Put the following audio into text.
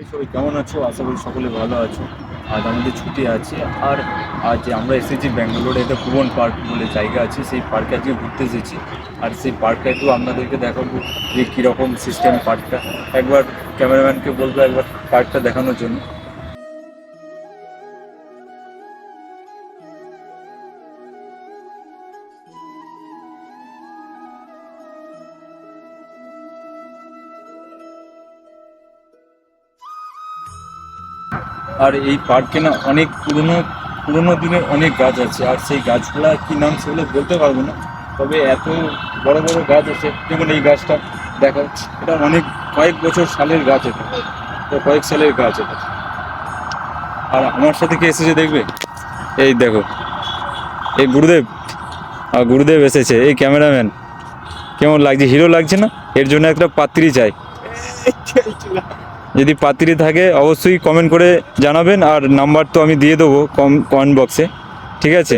সবাই কেমন আছো? আশা করি সকলে ভালো আছো। আজ আমাদের ছুটি আছে, আর আজ আমরা এসেছি ব্যাঙ্গালোরে। একটা ভুবন পার্ক বলে জায়গা আছে, সেই পার্কে আজকে ঘুরতে এসেছি। আর সেই পার্কটা তো আপনাদেরকে দেখাবো যে কীরকম সিস্টেম পার্কটা। একবার ক্যামেরাম্যানকে বলবো একবার পার্কটা দেখানোর জন্য। আর এই পার্কে না অনেক পুরনো পুরনো দিনের অনেক গাছ আছে, আর সেই গাছগুলা কি নাম সেগুলো বলতে পারবো না। তবে এত বড় বড় গাছ আছে, যেমন এই গাছটা দেখা যাচ্ছে, এটা অনেক কয়েক বছর সালের গাছ, এটা কয়েক সালের গাছ এটা। আর আমার সাথে কে এসেছে দেখবে? এই দেখো, এই গুরুদেব। আর গুরুদেব এসেছে, এই ক্যামেরাম্যান। কেমন লাগছে? হিরো লাগছে না? এর জন্য একটা পাত্রী চাই। যদি পাত্রী থাকে অবশ্যই কমেন্ট করে জানাবেন, আর নাম্বার তো আমি দিয়ে দেবো কমেন্ট বক্সে। ঠিক আছে?